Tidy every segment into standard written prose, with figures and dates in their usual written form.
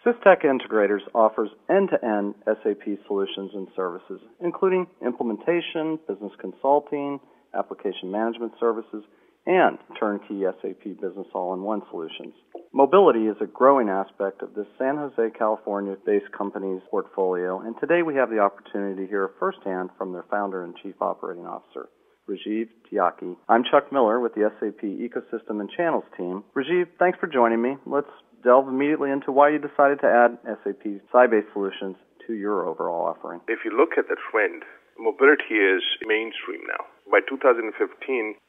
Systech Integrators offers end-to-end SAP solutions and services, including implementation, business consulting, application management services, and turnkey SAP Business All-in-One solutions. Mobility is a growing aspect of this San Jose, California-based company's portfolio, and today we have the opportunity to hear firsthand from their founder and chief operating officer, Rajeev Tyagi. I'm Chuck Miller with the SAP Ecosystem and Channels team. Rajeev, thanks for joining me. Let's delve immediately into why you decided to add SAP Sybase solutions to your overall offering. If you look at the trend, mobility is mainstream now. By 2015,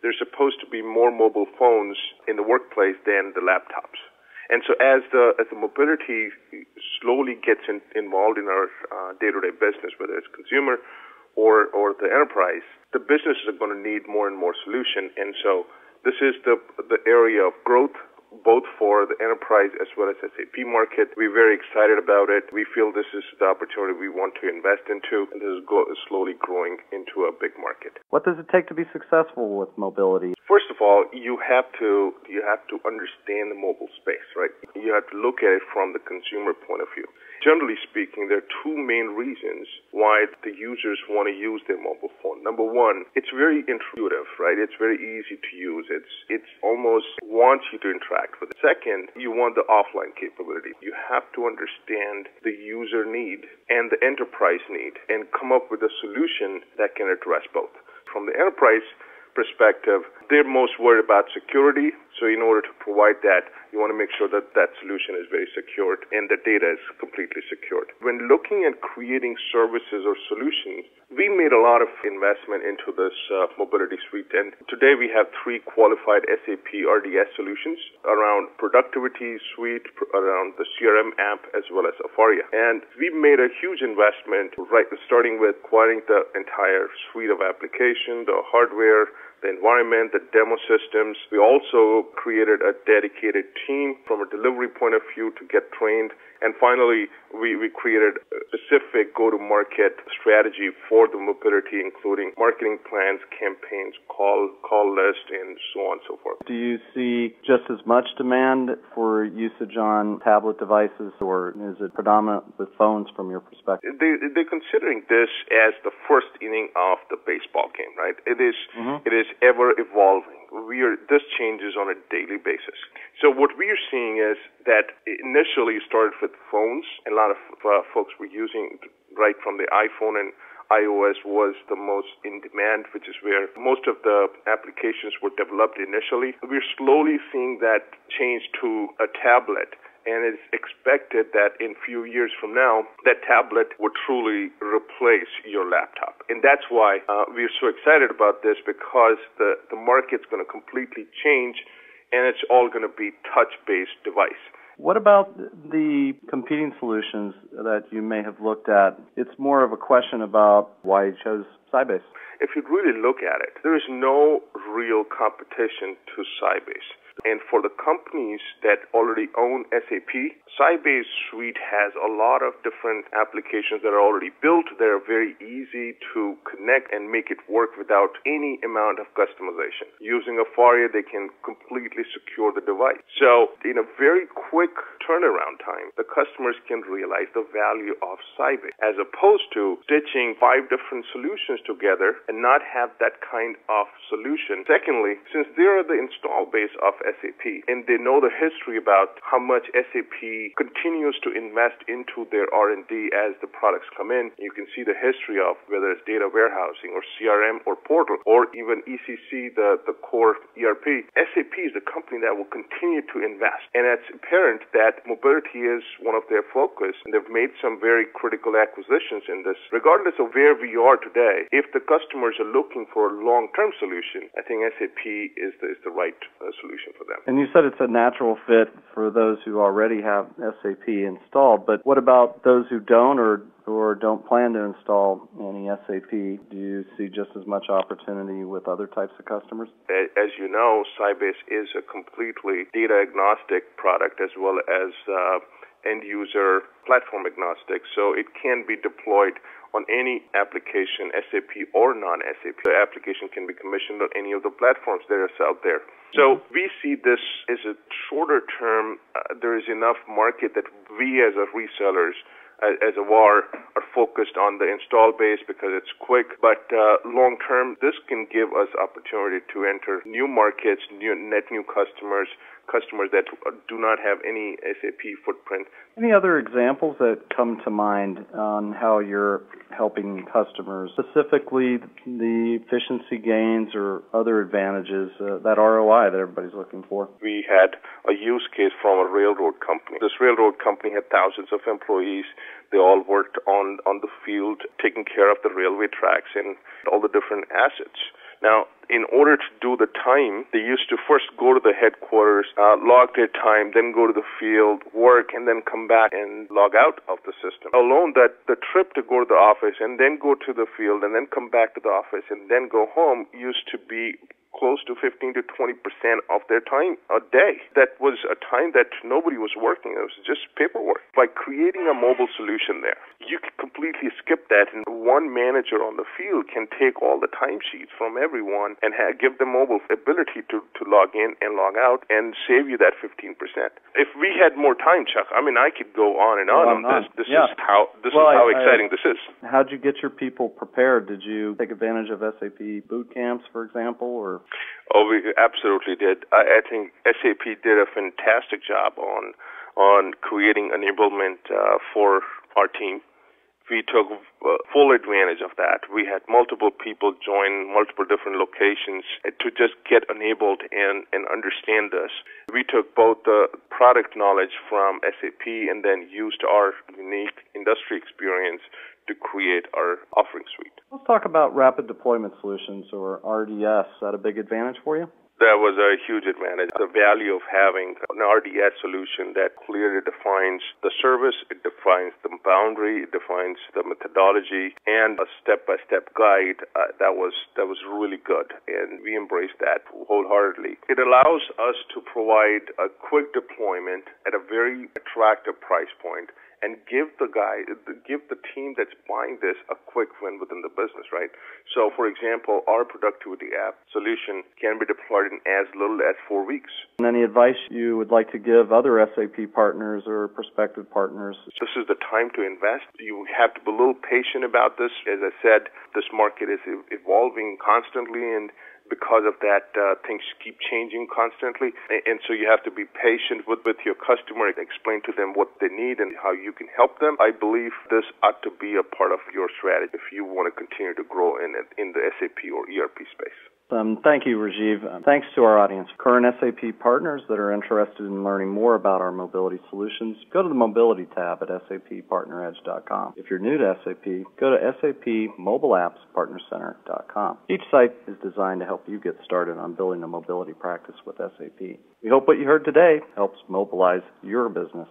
there's supposed to be more mobile phones in the workplace than the laptops. And so as the mobility slowly gets involved in our day-to-day business, whether it's consumer or the enterprise, the businesses are going to need more and more solution. And so this is the area of growth, both for the enterprise as well as SAP market. We're very excited about it. We feel this is the opportunity we want to invest into, and this is slowly growing into a big market. What does it take to be successful with mobility? First of all, you have to understand the mobile space, right? You have to look at it from the consumer point of view. Generally speaking, there are two main reasons why the users want to use their mobile phone. Number one, it's very intuitive, right? It's very easy to use. It's almost wants you to interact with it. Second, you want the offline capability. You have to understand the user need and the enterprise need and come up with a solution that can address both. From the enterprise perspective, they're most worried about security. So in order to provide that, you want to make sure that that solution is very secured and the data is completely secured. When looking at creating services or solutions, we made a lot of investment into this mobility suite. And today we have 3 qualified SAP RDS solutions around productivity suite, around the CRM app, as well as Afaria. And we made a huge investment, right, starting with acquiring the entire suite of application, the hardware, the environment, the demo systems. We also created a dedicated team from a delivery point of view to get trained. And finally, we created a specific go-to-market strategy for the mobility, including marketing plans, campaigns, call list, and so on and so forth. Do you see just as much demand for usage on tablet devices, or is it predominant with phones from your perspective? They're considering this as the first inning of the baseball game, right? It is ever evolving. This changes on a daily basis. So what we are seeing is that initially started with phones, and a lot of folks were using right from the iPhone, and iOS was the most in demand, which is where most of the applications were developed initially. We're slowly seeing that change to a tablet. And it's expected that in a few years from now, that tablet would truly replace your laptop. And that's why we're so excited about this, because the market's going to completely change, and it's all going to be touch-based device. What about the competing solutions that you may have looked at? It's more of a question about why you chose Sybase. If you really look at it, there is no real competition to Sybase. And for the companies that already own SAP, Sybase Suite has a lot of different applications that are already built. They're very easy to connect and make it work without any amount of customization. Using Afaria, they can completely secure the device. So in a very quick turnaround time, the customers can realize the value of Sybase, as opposed to stitching 5 different solutions together and not have that kind of solution. Secondly, since they're the install base of SAP, and they know the history about how much SAP continues to invest into their R&D as the products come in. You can see the history of whether it's data warehousing or CRM or portal or even ECC, the core ERP. SAP is the company that will continue to invest, and it's apparent that mobility is one of their focus, and they've made some very critical acquisitions in this. Regardless of where we are today, if the customers are looking for a long-term solution, I think SAP is the right solution for them. And you said it's a natural fit for those who already have SAP installed, but what about those who don't or don't plan to install any SAP? Do you see just as much opportunity with other types of customers? As you know, Sybase is a completely data agnostic product, as well as end user platform agnostic, so it can be deployed on any application, SAP or non-SAP. The application can be commissioned on any of the platforms that are out there. So we see this as a shorter term. There is enough market that we as a resellers, as a VAR, are focused on the install base because it's quick. But long term, this can give us opportunity to enter new markets, net new customers that do not have any SAP footprint. Any other examples that come to mind on how you're helping customers, specifically the efficiency gains or other advantages, that ROI that everybody's looking for? We had a use case from a railroad company. This railroad company had thousands of employees. They all worked on the field, taking care of the railway tracks and all the different assets. Now, in order to do the time, they used to first go to the headquarters, log their time, then go to the field, work, and then come back and log out of the system. Alone, that the trip to go to the office and then go to the field and then come back to the office and then go home used to be close to 15 to 20% of their time a day. That was a time that nobody was working. It was just paperwork. By creating a mobile solution there, you can completely skip that, and one manager on the field can take all the timesheets from everyone and give them mobile ability to log in and log out and save you that 15%. If we had more time, Chuck, I mean, I could go on and on this. This is how exciting this is. How'd you get your people prepared? Did you take advantage of SAP boot camps, for example, or? Oh, we absolutely did. I think SAP did a fantastic job on creating enablement for our team. We took full advantage of that. We had multiple people join multiple different locations to just get enabled and understand this. We took both the product knowledge from SAP and then used our unique industry experience to create our offering suite. Let's talk about rapid deployment solutions, or RDS. Is that a big advantage for you? That was a huge advantage. The value of having an RDS solution that clearly defines the service, it defines the boundary, it defines the methodology, and a step-by-step guide, that was really good, and we embraced that wholeheartedly. It allows us to provide a quick deployment at a very attractive price point and give the team that's buying this a quick win within the business, right? So, for example, our productivity app solution can be deployed in as little as 4 weeks. And any advice you would like to give other SAP partners or prospective partners? This is the time to invest. You have to be a little patient about this. As I said, this market is evolving constantly, and because of that, things keep changing constantly. And so you have to be patient with your customer, explain to them what they need and how you can help them. I believe this ought to be a part of your strategy if you want to continue to grow in the SAP or ERP space. Thank you, Rajeev. Thanks to our audience. Current SAP partners that are interested in learning more about our mobility solutions, go to the Mobility tab at sappartneredge.com. If you're new to SAP, go to sapmobileappspartnercenter.com. Each site is designed to help you get started on building a mobility practice with SAP. We hope what you heard today helps mobilize your business.